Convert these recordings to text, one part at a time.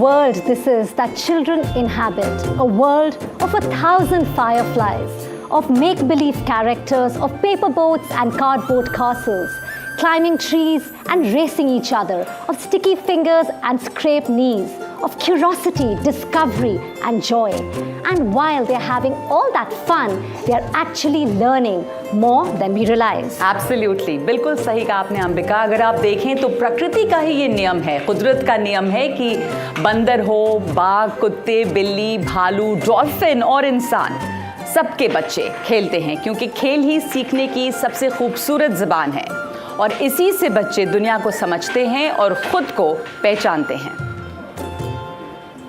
world this is that children inhabit, a world of 1,000 fireflies, of make-believe characters, of paper boats and cardboard castles, climbing trees and racing each other, of sticky fingers and scraped knees, of curiosity, discovery and joy. And while they're having all that fun, they're actually learning more than we realize. Absolutely, बिल्कुल सही कहा आपने अंबिका। अगर आप देखें तो प्रकृति का ही ये नियम है, कुदरत का नियम है कि बंदर हो, बाघ, कुत्ते, बिल्ली, भालू, डॉल्फिन और इंसान, सबके बच्चे खेलते हैं, क्योंकि खेल ही सीखने की सबसे खूबसूरत ज़बान है और इसी से बच्चे दुनिया को समझते हैं और खुद को पहचानते हैं।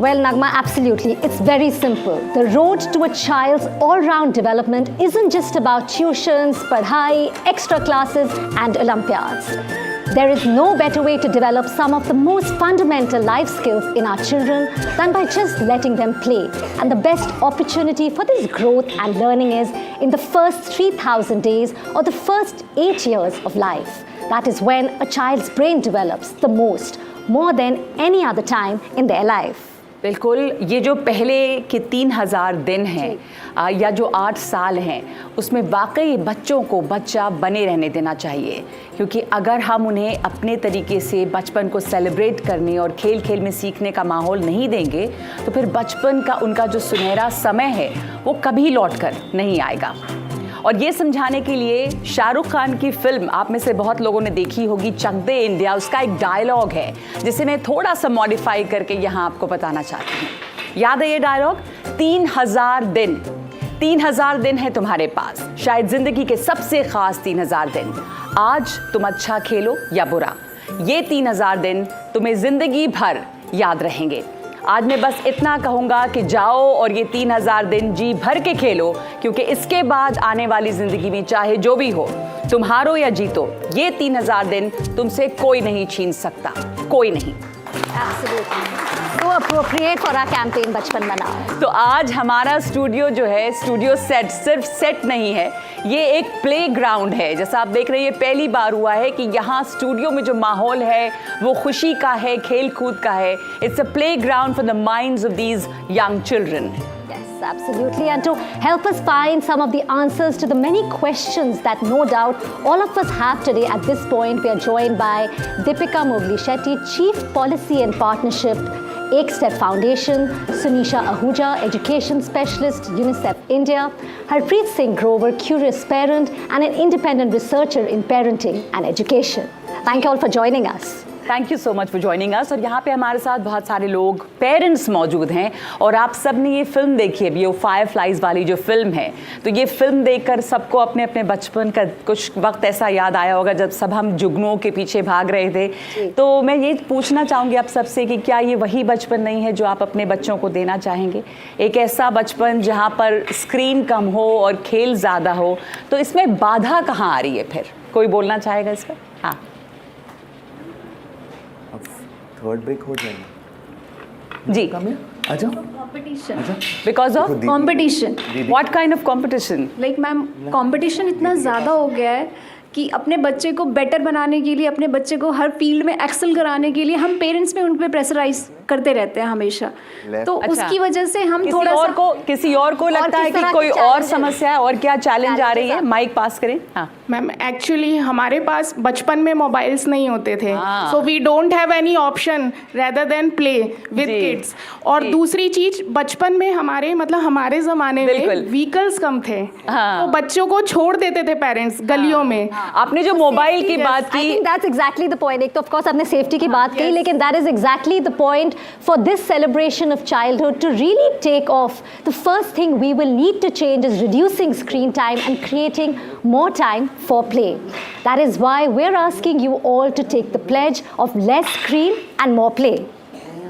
Well, Nagma, absolutely. It's very simple. The road to a child's all-round development isn't just about tuitions, padhai, extra classes and Olympiads. There is no better way to develop some of the most fundamental life skills in our children than by just letting them play. And the best opportunity for this growth and learning is in the first 3,000 days or the first 8 years of life. That is when a child's brain develops the most, more than any other time in their life. बिल्कुल, ये जो पहले के 3,000 दिन हैं या जो 8 साल हैं, उसमें वाकई बच्चों को बच्चा बने रहने देना चाहिए, क्योंकि अगर हम उन्हें अपने तरीके से बचपन को सेलिब्रेट करने और खेल खेल में सीखने का माहौल नहीं देंगे, तो फिर बचपन का उनका जो सुनहरा समय है वो कभी लौट कर नहीं आएगा। और ये समझाने के लिए शाहरुख खान की फिल्म आप में से बहुत लोगों ने देखी होगी, चक दे इंडिया, उसका एक डायलॉग है जिसे मैं थोड़ा सा मॉडिफाई करके यहाँ आपको बताना चाहती हूँ। याद है ये डायलॉग? 3,000 दिन, 3,000 दिन है तुम्हारे पास, शायद ज़िंदगी के सबसे ख़ास 3,000 दिन। आज तुम अच्छा खेलो या बुरा, ये 3,000 दिन तुम्हें ज़िंदगी भर याद रहेंगे। आज मैं बस इतना कहूँगा कि जाओ और ये 3,000 दिन जी भर के खेलो, क्योंकि इसके बाद आने वाली ज़िंदगी में चाहे जो भी हो, तुम हारो या जीतो, ये 3,000 दिन तुमसे कोई नहीं छीन सकता, कोई नहीं। Absolutely. So appropriate for our campaign बचपन बनाओ। तो आज हमारा स्टूडियो जो है, स्टूडियो सेट सिर्फ सेट नहीं है, ये एक प्लेग्राउंड है। जैसा आप देख रहे हैं, ये पहली बार हुआ है कि यहाँ स्टूडियो में जो माहौल है वो खुशी का है, खेल कूद का है। It's a playground for the minds of these young children. Yes, absolutely. And to help us find some of the answers to the many questions that no doubt all of us have today at this point, we are joined by Deepika Mugli Shetty, Chief Policy and Partnership, Ek Step Foundation, Sunisha Ahuja, Education Specialist, UNICEF India, Harpreet Singh Grover, Curious Parent, and an independent researcher in parenting and education. Thank you all for joining us. Thank you so much for joining us. और यहाँ पे हमारे साथ बहुत सारे लोग, parents मौजूद हैं, और आप सब ने ये फिल्म देखी है, ये फायरफ्लाइज वाली जो फिल्म है। तो ये फिल्म देखकर सबको अपने अपने बचपन का कुछ वक्त ऐसा याद आया होगा जब सब हम जुगनुओं के पीछे भाग रहे थे। तो मैं ये पूछना चाहूँगी आप सबसे कि क्या ये वही बचपन नहीं है जो आप अपने बच्चों को देना चाहेंगे? एक ऐसा बचपन जहाँ पर स्क्रीन कम हो और खेल ज़्यादा हो। तो इसमें बाधा कहाँ आ रही है फिर? कोई बोलना चाहेगा इस पर? हाँ, थर्ड ब्रेक हो जाएगा जी। अच्छा, competition, because of competition. What kind of competition? Like ma'am, competition इतना ज़्यादा हो गया है कि अपने बच्चे को बेटर बनाने के लिए, अपने बच्चे को हर फील्ड में एक्सेल कराने के लिए हम पेरेंट्स में उन पर प्रेशराइज करते रहते हैं हमेशा। तो उसकी वजह से हम थोड़ा किसी और को लगता है कि कोई और समस्या है और क्या चैलेंज आ रही है। माइक पास करें। हाँ मैम, एक्चुअली हमारे पास बचपन में मोबाइल्स नहीं होते थे, so we don't have any option rather than play with kids. और दूसरी चीज, बचपन में हमारे हमारे ज़माने में व्हीकल्स कम थे, तो बच्चों को छोड़ देते थे पेरेंट्स गलियों में। आपने जो मोबाइल की बात की, I think that's exactly the point. एक तो of course आपने सेफ्टी की बात कही, लेकिन that is exactly the point for this celebration of childhood to really take off. The first thing we will need to change is reducing screen time and creating more time for play. That is why we're asking you all to take the pledge of less screen and more play.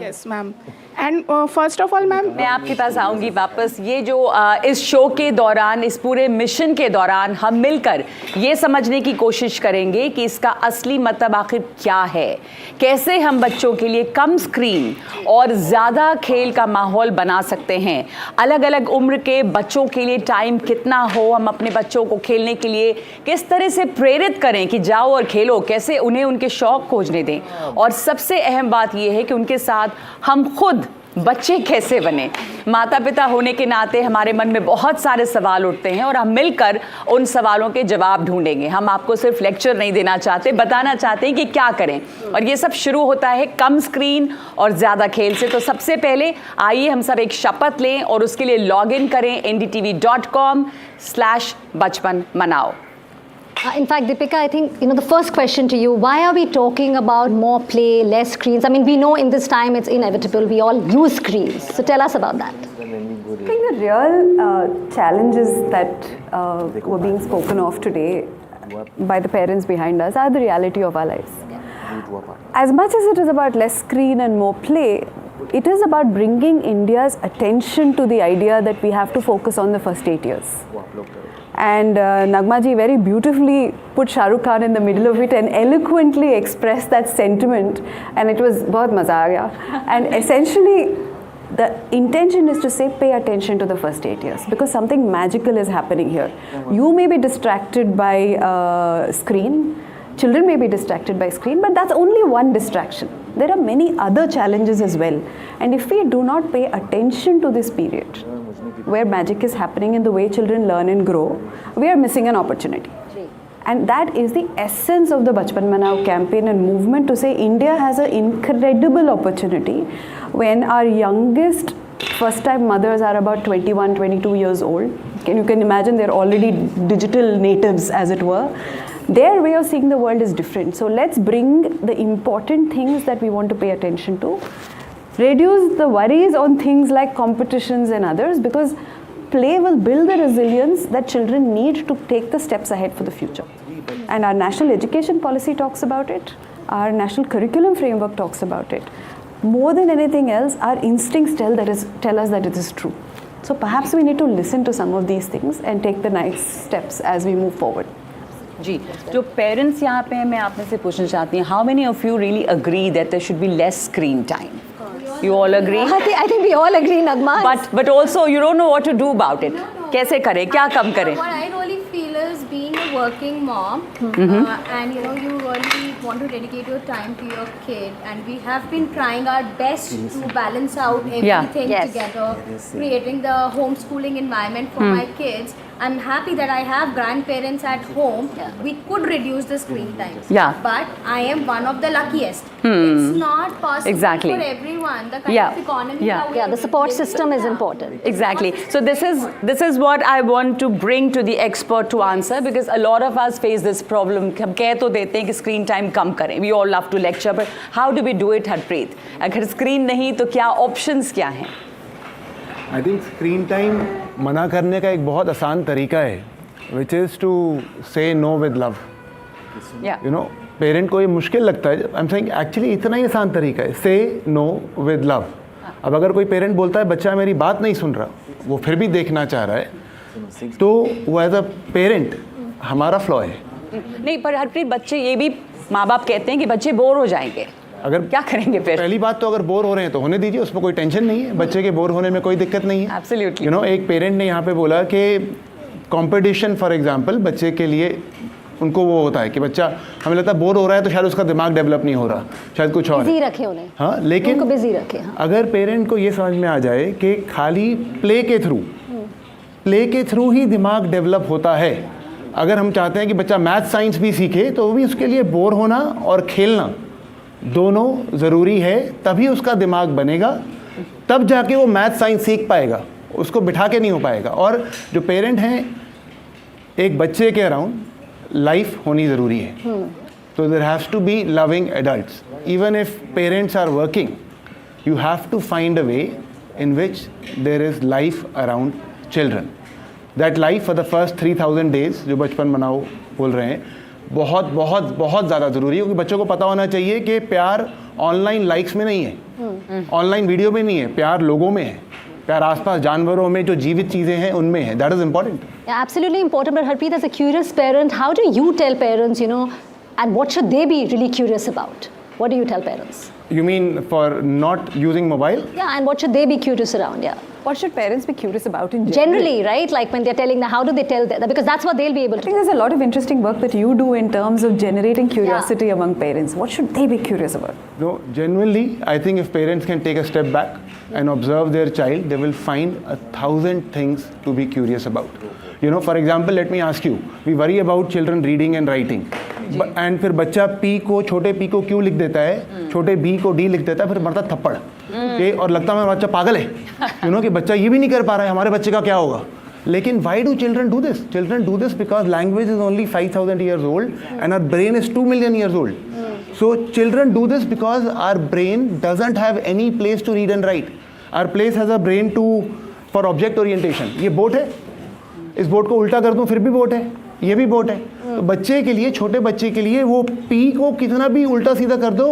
Yes, ma'am. And first of all ma'am, मैं आपके पास आऊंगी वापस। ये जो इस show के दौरान, इस पूरे मिशन के दौरान हम मिलकर ये समझने की कोशिश करेंगे कि इसका असली मतलब आखिर क्या है, कैसे हम बच्चों के लिए कम स्क्रीन और ज़्यादा खेल का माहौल बना सकते हैं, अलग अलग उम्र के बच्चों के लिए टाइम कितना हो, हम अपने बच्चों को खेलने के लिए किस तरह से प्रेरित करें कि जाओ और खेलो, कैसे उन्हें उनके शौक खोजने दें, और सबसे अहम बात यह है कि उनके साथ हम खुद बच्चे कैसे बने। माता पिता होने के नाते हमारे मन में बहुत सारे सवाल उठते हैं और हम मिलकर उन सवालों के जवाब ढूंढेंगे। हम आपको सिर्फ लेक्चर नहीं देना चाहते, बताना चाहते हैं कि क्या करें, और ये सब शुरू होता है कम स्क्रीन और ज़्यादा खेल से। तो सबसे पहले आइए हम सब एक शपथ लें और उसके लिए लॉग इन करें ndtv.com/बचपन मनाओ। In fact, Deepika, I think, the first question to you, why are we talking about more play, less screens? I mean, we know in this time it's inevitable. We all use screens. So tell us about that. I think the real challenges that were being spoken of today by the parents behind us are the reality of our lives. As much as it is about less screen and more play, it is about bringing India's attention to the idea that we have to focus on the first 8 years. And Nagma ji very beautifully put Shah Rukh Khan in the middle of it and eloquently expressed that sentiment, and it was bahut maza aa gaya. And essentially the intention is to say pay attention to the first 8 years, because something magical is happening here. You may be distracted by screen, children may be distracted by screen, but that's only one distraction. There are many other challenges as well, and if we do not pay attention to this period where magic is happening in the way children learn and grow, we are missing an opportunity. And that is the essence of the Bachpan Manao campaign and movement, to say India has an incredible opportunity when our youngest first time mothers are about 21, 22 years old. You can imagine they're already digital natives, as it were. Their way of seeing the world is different. So let's bring the important things that we want to pay attention to, reduce the worries on things like competitions and others, because play will build the resilience that children need to take the steps ahead for the future. And our national education policy talks about it, our national curriculum framework talks about it. More than anything else, our instincts tell us that it is true. So perhaps we need to listen to some of these things and take the nice steps as we move forward. जी, जो parents यहाँ पे हैं, मैं आपने से पूछना चाहती हूँ, how many of you really agree that there should be less screen time? You all agree? I think we all agree, Nagma. But also you don't know what to do about it. कैसे करें, क्या कम करें? What I really feel is being a working mom, and you really want to dedicate your time to your kid, and we have been trying our best to balance out everything together, creating the homeschooling environment for my kids. I'm happy that I have grandparents at home. We could reduce the screen time. But I am one of the luckiest. It's not possible for everyone. The kind of economy the support system is important. Exactly. So this is what I want to bring to the expert to answer, because a lot of us face this problem. हम कह तो देते हैं कि screen time कम करें. We all love to lecture, but how do we do it, Harpreet? अगर screen नहीं तो क्या options क्या हैं? आई थिंक स्क्रीन टाइम मना करने का एक बहुत आसान तरीका है, विच इज़ टू से know with love. You know, parent को ये मुश्किल लगता है, आई एम सेइंग एक्चुअली इतना ही आसान तरीका है, से नो विद लव। अब अगर कोई पेरेंट बोलता है बच्चा मेरी बात नहीं सुन रहा, वो फिर भी देखना चाह रहा है, तो वो एज अ पेरेंट हमारा फ्लॉ है। नहीं, पर हरप्रीत बच्चे ये भी माँ बाप कहते हैं कि बच्चे बोर हो जाएंगे, अगर क्या करेंगे फिर? पहली बात तो अगर बोर हो रहे हैं तो होने दीजिए, उसमें कोई टेंशन नहीं है, बच्चे के बोर होने में कोई दिक्कत नहीं है। एब्सोल्युटली। यू नो, एक पेरेंट ने यहाँ पे बोला कि कंपटीशन फॉर एग्जांपल बच्चे के लिए उनको वो होता है कि बच्चा, हमें लगता है बोर हो रहा है तो शायद उसका दिमाग डेवलप नहीं हो रहा, शायद कुछ और बिजी रखे उन्हें। हाँ, लेकिन उनको बिजी रखे। अगर पेरेंट को ये समझ में आ जाए कि खाली प्ले के थ्रू ही दिमाग डेवलप होता है। अगर हम चाहते हैं कि बच्चा मैथ साइंस भी सीखे, तो वो भी उसके लिए बोर होना और खेलना दोनों ज़रूरी है, तभी उसका दिमाग बनेगा, तब जाके वो मैथ साइंस सीख पाएगा, उसको बिठा के नहीं हो पाएगा। और जो पेरेंट हैं, एक बच्चे के अराउंड लाइफ होनी ज़रूरी है, तो there has to be loving adults. Even if parents are working, you have to find a way in which there is life around children. That life for the first 3000 days जो बचपन मनाओ बोल रहे हैं, बहुत बहुत बहुत ज़्यादा ज़रूरी है, क्योंकि बच्चों को पता होना चाहिए कि प्यार ऑनलाइन लाइक्स में नहीं है, ऑनलाइन वीडियो में नहीं है, प्यार लोगों में है, प्यार आसपास जानवरों में, जो जीवित चीज़ें हैं उनमें है. That is important. Yeah, absolutely important. But Harpreet, as a curious parent, how do you tell parents, you know, and what should they be really curious about? What do you tell parents? You mean for not using mobile? Yeah, and what should they be curious around? Yeah. What should parents be curious about in general? Generally, right? Like when they're telling them, how do they tell that? Because that's what they'll be able I to think do. there's a lot of interesting work that you do in terms of generating curiosity among parents. What should they be curious about? No, genuinely, I think if parents can take a step back and observe their child, they will find 1,000 things to be curious about. You know, for example, let me ask you, we worry about children reading and writing. And फिर बच्चा P को, छोटे P को क्यों लिख देता है, छोटे B को D लिख देता है, फिर मरता थप्पड़. और लगता है मेरा बच्चा पागल है. यू नो कि बच्चा ये भी नहीं कर पा रहा है, हमारे बच्चे का क्या होगा. लेकिन why do children do this? Children do this because language is only 5,000 years old and our brain is 2 million years old. So children do this because our brain doesn't have any place to read and write. Our place has a brain for object orientation. ये boat है, इस boat को उल्टा कर दूं फिर भी boat है, ये भी बोट है. तो बच्चे के लिए, छोटे बच्चे के लिए वो P को कितना भी उल्टा सीधा कर दो,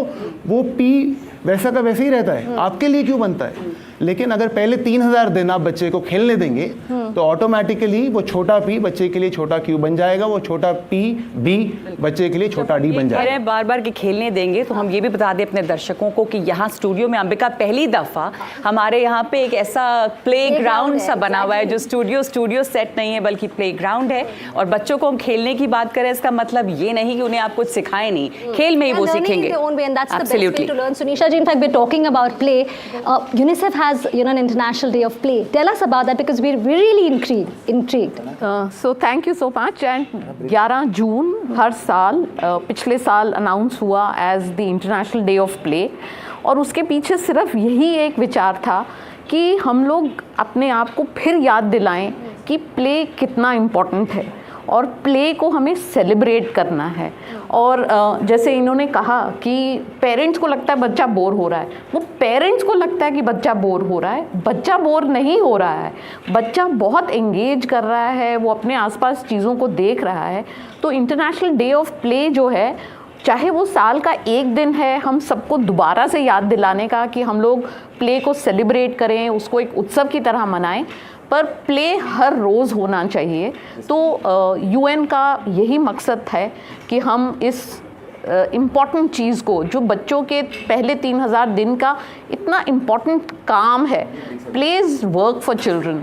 वो P वैसा का वैसे ही रहता है. आपके लिए क्यों बनता है? लेकिन अगर पहले 3,000 दिन आप बच्चे को खेलने देंगे तो ऑटोमेटिकली वो छोटा P बच्चे के लिए छोटा Q बन जाएगा, वो छोटा P B बच्चे के लिए छोटा D बन जाएगा. बार बार के खेलने देंगे तो हम ये भी बता दें अपने दर्शकों को कि यहाँ स्टूडियो में अंबिका पहली दफ़ा हमारे यहाँ पे एक ऐसा प्लेग्राउंड सा बना हुआ है जो स्टूडियो सेट नहीं है बल्कि प्लेग्राउंड है. और बच्चों को हम खेलने की बात करें इसका मतलब ये नहीं कि उन्हें आप कुछ सिखाएं नहीं, खेल में ही वो सीखेंगे. Absolutely. Sunisha ji, in fact, we're talking about play. UNICEF has, you know, an International Day of Play. Tell us about that because we're really intrigued. So thank you so much. And 11 जून हर साल पिछले साल announce हुआ as the International Day of Play. और उसके पीछे सिर्फ यही एक विचार था कि हम लोग अपने आप को फिर याद दिलाएं कि प्ले कितना इम्पोर्टेंट है और प्ले को हमें सेलिब्रेट करना है. और जैसे इन्होंने कहा कि पेरेंट्स को लगता है बच्चा बोर हो रहा है, वो पेरेंट्स को लगता है कि बच्चा बोर हो रहा है. बच्चा बोर नहीं हो रहा है, बच्चा बहुत एंगेज कर रहा है, वो अपने आसपास चीज़ों को देख रहा है. तो इंटरनेशनल डे ऑफ प्ले जो है, चाहे वो साल का एक दिन है, हम सबको दोबारा से याद दिलाने का कि हम लोग प्ले को सेलिब्रेट करें, उसको एक उत्सव की तरह मनाएं. पर प्ले हर रोज़ होना चाहिए. तो UN का यही मकसद है कि हम इस इम्पॉर्टेंट चीज़ को, जो बच्चों के पहले 3,000 दिन का इतना इम्पॉर्टेंट काम है, प्लेज वर्क फॉर चिल्ड्रन.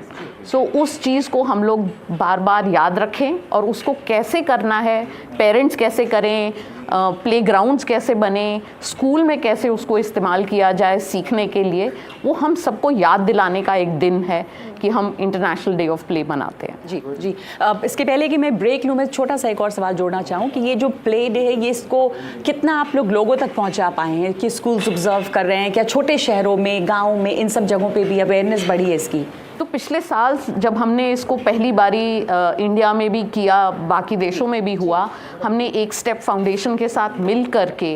सो उस चीज़ को हम लोग बार बार याद रखें और उसको कैसे करना है, पेरेंट्स कैसे करें, प्लेग्राउंड्स कैसे बने, स्कूल में कैसे उसको इस्तेमाल किया जाए सीखने के लिए, वो हम सबको याद दिलाने का एक दिन है कि हम इंटरनेशनल डे ऑफ प्ले मनाते हैं. जी. इसके पहले कि मैं ब्रेक लूँ, मैं छोटा सा एक और सवाल जोड़ना चाहूँ कि ये जो प्ले डे है, ये इसको कितना आप लोग लोगों तक पहुँचा पाए हैं, कि स्कूल्स ऑब्जर्व कर रहे हैं क्या, छोटे शहरों में, गाँव में, इन सब जगहों पर भी अवेयरनेस बढ़ी है इसकी? तो पिछले साल जब हमने इसको पहली बारी इंडिया में भी किया, बाकी देशों में भी हुआ, हमने एक स्टेप फाउंडेशन के साथ मिल करके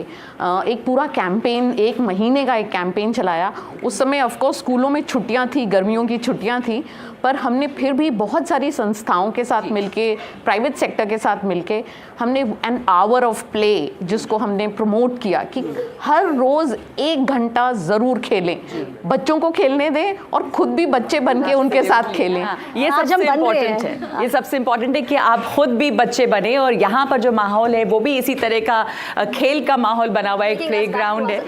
एक पूरा कैंपेन, 1 महीने का एक कैंपेन चलाया. उस समय ऑफ कोर्स स्कूलों में छुट्टियां थी, गर्मियों की छुट्टियां थी, पर हमने फिर भी बहुत सारी संस्थाओं के साथ मिलके, प्राइवेट सेक्टर के साथ मिलके हमने एन आवर ऑफ प्ले, जिसको हमने प्रमोट किया कि हर रोज़ 1 घंटा ज़रूर खेलें, बच्चों को खेलने दें और खुद भी बच्चे बन के उनके साथ खेलें. ये सबसे इम्पोर्टेंट है, ये सबसे इम्पोर्टेंट है कि आप खुद भी बच्चे बने. और यहाँ पर जो माहौल है वो भी इसी तरह का खेल का माहौल बना हुआ है, एक प्ले ग्राउंड है,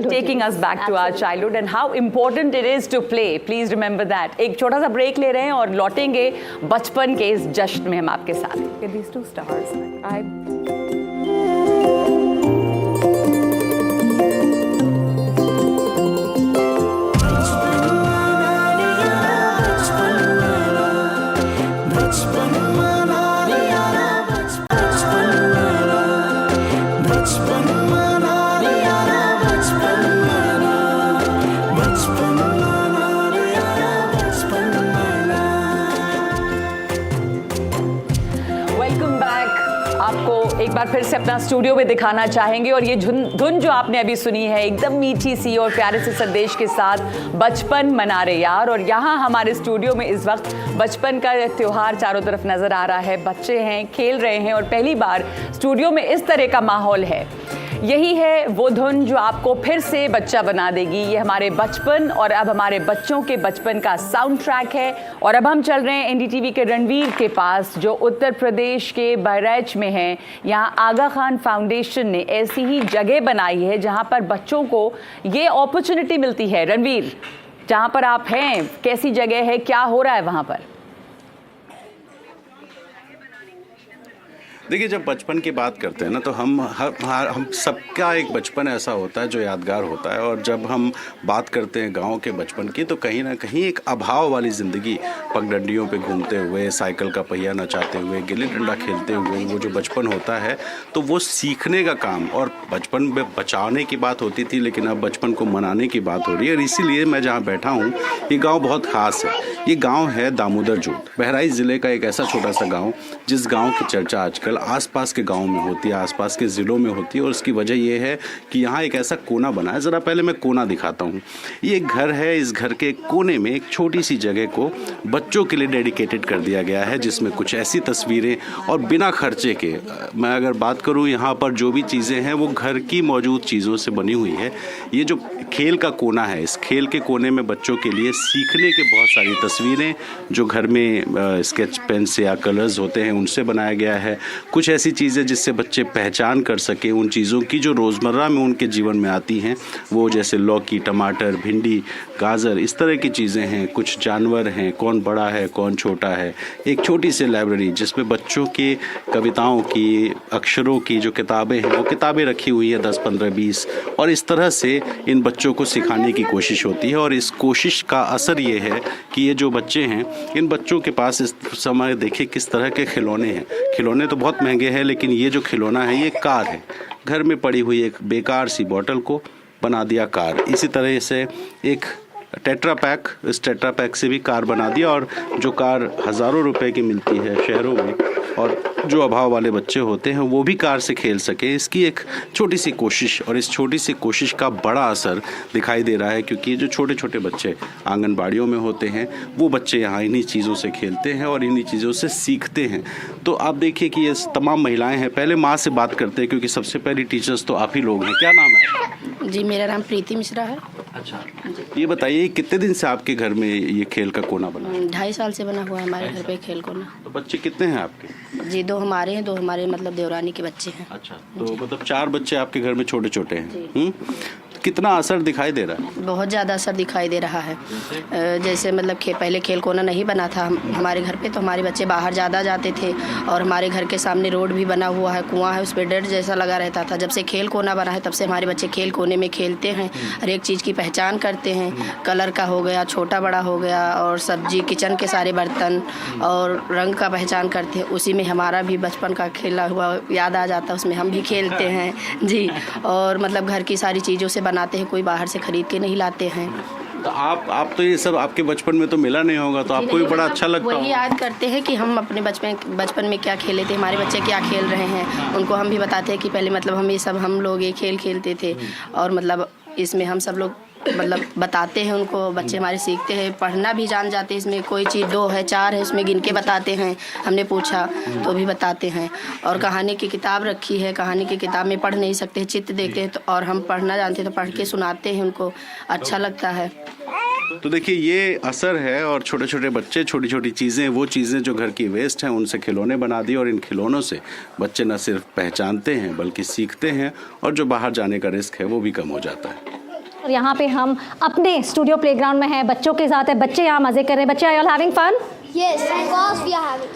taking us back to our childhood and how important it is to play. Please remember that. एक छोटा सा ब्रेक ले रहे हैं और लौटेंगे बचपन के इस जश्न में हम आपके साथ. These 2 stars. एक बार फिर से अपना स्टूडियो में दिखाना चाहेंगे. और ये धुन जो आपने अभी सुनी है, एकदम मीठी सी और प्यारे से संदेश के साथ, बचपन मना रहे यार. और यहाँ हमारे स्टूडियो में इस वक्त बचपन का त्यौहार चारों तरफ नज़र आ रहा है. बच्चे हैं, खेल रहे हैं और पहली बार स्टूडियो में इस तरह का माहौल है. यही है वो धुन जो आपको फिर से बच्चा बना देगी। ये हमारे बचपन और अब हमारे बच्चों के बचपन का साउंड ट्रैक है। और अब हम चल रहे हैं एनडीटीवी के रणवीर के पास, जो उत्तर प्रदेश के बहराइच में है। यहाँ आगा खान फाउंडेशन ने ऐसी ही जगह बनाई है जहाँ पर बच्चों को ये अपॉर्चुनिटी मिलती है। रणवीर, जहाँ पर आप हैं, कैसी जगह है, क्या हो रहा है वहाँ पर? देखिए, जब बचपन की बात करते हैं ना, तो हम सबका एक बचपन ऐसा होता है जो यादगार होता है। और जब हम बात करते हैं गांव के बचपन की, तो कहीं ना कहीं एक अभाव वाली ज़िंदगी, पगडंडियों पे घूमते हुए, साइकिल का पहिया नचाते हुए, गिल्ली डंडा खेलते हुए, वो जो बचपन होता है, तो वो सीखने का काम। और बचपन में बचाने की बात होती थी, लेकिन अब बचपन को मनाने की बात हो रही है। और इसीलिए मैं जहाँ बैठा हूँ, ये गाँव बहुत ख़ास है। ये गाँव है दामोदर जोत, बहराइच ज़िले का एक ऐसा छोटा सा गाँव जिस गाँव की चर्चा आजकल आसपास के गाँव में होती है, आसपास के ज़िलों में होती है। और उसकी वजह ये है कि यहाँ एक ऐसा कोना बना है। ज़रा पहले मैं कोना दिखाता हूँ। ये एक घर है। इस घर के कोने में एक छोटी सी जगह को बच्चों के लिए डेडिकेटेड कर दिया गया है, जिसमें कुछ ऐसी तस्वीरें और बिना खर्चे के, मैं अगर बात करूँ, यहाँ पर जो भी चीज़ें हैं वो घर की मौजूद चीज़ों से बनी हुई है। ये जो खेल का कोना है, इस खेल के कोने में बच्चों के लिए सीखने के बहुत सारी तस्वीरें जो घर में स्केच पेन से या कलर्स होते हैं उनसे बनाया गया है। कुछ ऐसी चीज़ें जिससे बच्चे पहचान कर सकें उन चीज़ों की जो रोज़मर्रा में उनके जीवन में आती हैं, वो जैसे लौकी, टमाटर, भिंडी, गाजर, इस तरह की चीज़ें हैं। कुछ जानवर हैं, कौन बड़ा है कौन छोटा है। एक छोटी सी लाइब्रेरी जिसमें बच्चों के कविताओं की, अक्षरों की जो किताबें हैं, वो किताबें रखी हुई है 10, 15, 20। और इस तरह से इन बच्चों को सिखाने की कोशिश होती है। और इस कोशिश का असर ये है कि ये जो बच्चे हैं, इन बच्चों के पास इस समय देखिए किस तरह के खिलौने हैं। खिलौने तो बहुत महंगे हैं, लेकिन ये जो खिलौना है, ये कार है। घर में पड़ी हुई एक बेकार सी बोतल को बना दिया कार। इसी तरह से एक टेट्रा पैक, इस टेट्रा पैक से भी कार बना दिया। और जो कार हज़ारों रुपए की मिलती है शहरों में, और जो अभाव वाले बच्चे होते हैं वो भी कार से खेल सके, इसकी एक छोटी सी कोशिश। और इस छोटी सी कोशिश का बड़ा असर दिखाई दे रहा है, क्योंकि जो छोटे छोटे बच्चे आंगनबाड़ियों में होते हैं, वो बच्चे यहाँ इन्हीं चीज़ों से खेलते हैं और इन्हीं चीज़ों से सीखते हैं। तो आप देखिए कि ये तमाम महिलाएं हैं। पहले माँ से बात करते हैं, क्योंकि सबसे पहली टीचर्स तो आप ही लोग हैं। क्या नाम है आपका? जी, मेरा नाम प्रीति मिश्रा है। अच्छा, ये बताइए कितने दिन से आपके घर में ये खेल का कोना बना है? 2.5 साल से बना हुआ है हमारे घर पे खेल कोना। तो बच्चे कितने हैं आपके? जी, 2 हमारे हैं, 2 हमारे मतलब देवरानी के बच्चे हैं। अच्छा, तो मतलब 4 बच्चे आपके घर में छोटे छोटे हैं। कितना असर दिखाई दे रहा है? बहुत ज़्यादा असर दिखाई दे रहा है। जैसे मतलब पहले खेल कोना नहीं बना था हमारे घर पे, तो हमारे बच्चे बाहर ज़्यादा जाते थे। और हमारे घर के सामने रोड भी बना हुआ है, कुआं है, उस पर डर जैसा लगा रहता था। जब से खेल कोना बना है, तब से हमारे बच्चे खेल कोने में खेलते हैं, हर एक चीज़ की पहचान करते हैं। कलर का हो गया, छोटा बड़ा हो गया, और सब्जी, किचन के सारे बर्तन और रंग का पहचान करते हैं। उसी में हमारा भी बचपन का खेला हुआ याद आ जाता है, उसमें हम भी खेलते हैं जी। और मतलब घर की सारी चीज़ों से बनाते हैं, कोई बाहर से खरीद के नहीं लाते हैं। तो आप तो ये सब आपके बचपन में तो मिला नहीं होगा, तो आपको भी बड़ा अच्छा लगता है। वही याद करते हैं कि हम अपने बचपन में क्या खेले थे, हमारे बच्चे क्या खेल रहे हैं। उनको हम भी बताते हैं कि पहले मतलब हम लोग ये खेल खेलते थे। और मतलब इसमें हम सब लोग मतलब बताते हैं उनको, बच्चे हमारे सीखते हैं, पढ़ना भी जान जाते हैं। इसमें कोई चीज़ 2 है 4 है, उसमें गिन के बताते हैं। हमने पूछा तो भी बताते हैं। और कहानी की किताब रखी है, कहानी की किताब में पढ़ नहीं सकते, चित्र देखते हैं, तो और हम पढ़ना जानते हैं तो पढ़ के सुनाते हैं उनको, अच्छा लगता है। तो देखिए, ये असर है। और छोटे छोटे बच्चे छोटी छोटी चीज़ें, वो चीज़ें जो घर की वेस्ट हैं, उनसे खिलौने बना दिए। और इन खिलौनों से बच्चे न सिर्फ पहचानते हैं बल्कि सीखते हैं, और जो बाहर जाने का रिस्क है वो भी कम हो जाता है। और यहाँ पे हम अपने स्टूडियो प्लेग्राउंड में हैं, बच्चों के साथ है, बच्चे यहाँ मजे कर रहे हैं। बच्चे, are you all having fun? Yes, of course we are having.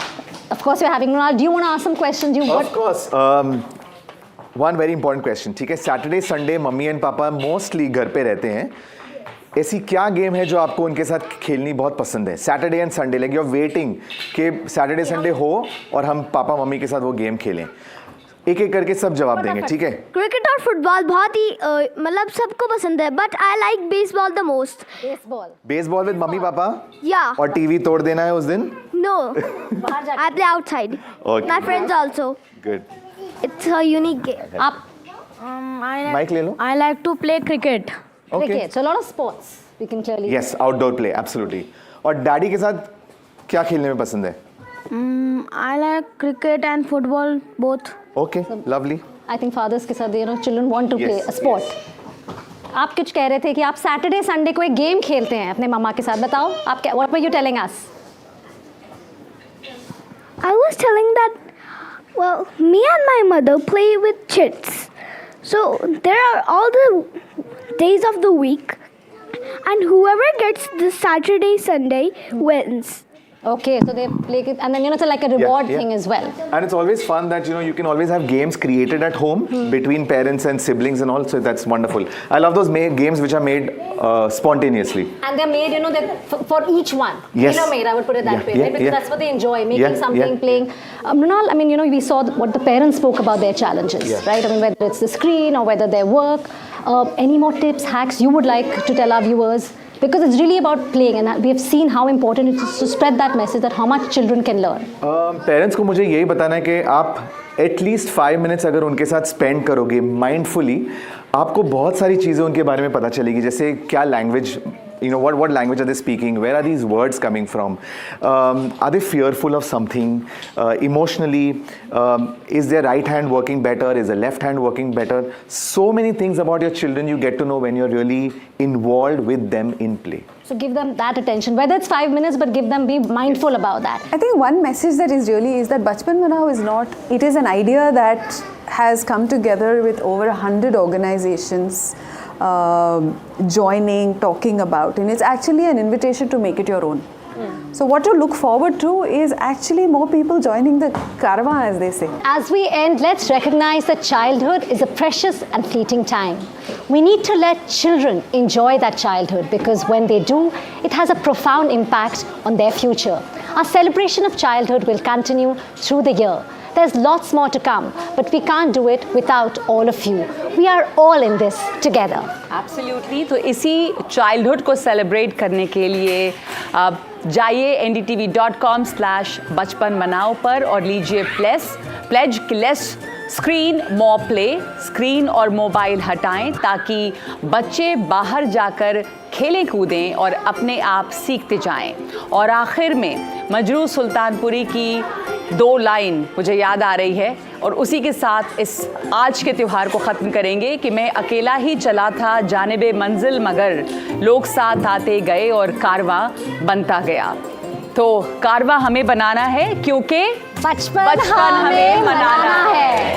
Of course we are having. Runal, do you want to ask some questions? Of course. One very important question. ठीक है, सैटरडे संडे मम्मी एंड पापा mostly घर पे रहते हैं। ऐसी क्या game है जो आपको उनके साथ खेलनी बहुत पसंद है? Saturday and Sunday, like you are waiting कि सैटरडे संडे हो और हम पापा मम्मी के साथ वो गेम खेलें। एक एक करके सब जवाब देंगे, ठीक है? क्रिकेट और फुटबॉल बहुत ही मतलब सबको पसंद है, but I like baseball the most. Baseball with मम्मी पापा? या। और टीवी तोड़ देना है उस दिन? No, I play outside, my friends also. Good, it's a unique game. आप माइक ले लो। I like to play cricket. Cricket, so a lot of sports we can clearly. Yes, outdoor play, absolutely. और daddy के साथ क्या खेलने में पसंद है? I like cricket and football both. Okay, lovely. I think fathers के साथ children want to play a sport. आप कुछ कह रहे थे कि आप सैटरडे संडे को एक गेम खेलते हैं अपने मम्मा के साथ, बताओ आप क्या, what were you telling us? I was telling that, well, me and my mother play with chits. So there are all the days of the week, and whoever gets the Saturday, Sunday wins. Okay, so they play it, and then it's like a reward thing as well. And it's always fun that you can always have games created at home between parents and siblings and all. So that's wonderful. I love those games which are made spontaneously. And they're made, for each one. Yes. Made, I would put it that way, right? Because that's what they enjoy, making Yeah, something, yeah. playing. Mrinal, I mean, we saw what the parents spoke about their challenges, right? I mean, whether it's the screen or whether their work. Any more tips, hacks you would like to tell our viewers? Because it's really about playing, and we have seen how important it is to spread that message that how much children can learn. Parents को मुझे यही बताना है कि आप at least 5 minutes अगर उनके साथ स्पेंड करोगे माइंडफुली, आपको बहुत सारी चीज़ें उनके बारे में पता चलेगी, जैसे क्या language, what language are they speaking, where are these words coming from, are they fearful of something, emotionally, is their right hand working better, is the left hand working better. So many things about your children you get to know when you're really involved with them in play. So give them that attention, whether it's 5 minutes, but be mindful about that. I think one message that is that Bachpan Banao is not, it is an idea that has come together with over 100 organizations joining, talking about, and it's actually an invitation to make it your own. So what to look forward to is actually more people joining the caravan, as they say. As we end, let's recognize that childhood is a precious and fleeting time. We need to let children enjoy that childhood, because when they do, it has a profound impact on their future. Our celebration of childhood will continue through the year. There's lots more to come, but we can't do it without all of you. We are all in this together. Absolutely. तो इसी childhood को celebrate करने के लिए जाइए ndtv.com/बचपन बनाओ पर और लीजिए प्लेज कि लेस स्क्रीन मोर प्ले, स्क्रीन और मोबाइल हटाएं ताकि बच्चे बाहर जाकर खेलें कूदें और अपने आप सीखते जाएं। और आखिर में मजरू सुल्तानपुरी की 2 लाइन मुझे याद आ रही है, और उसी के साथ इस आज के त्यौहार को ख़त्म करेंगे कि मैं अकेला ही चला था जानिबे मंजिल, मगर लोग साथ आते गए और कारवां बनता गया। तो कारवां हमें बनाना है, क्योंकि बचपन हमें मनाना है।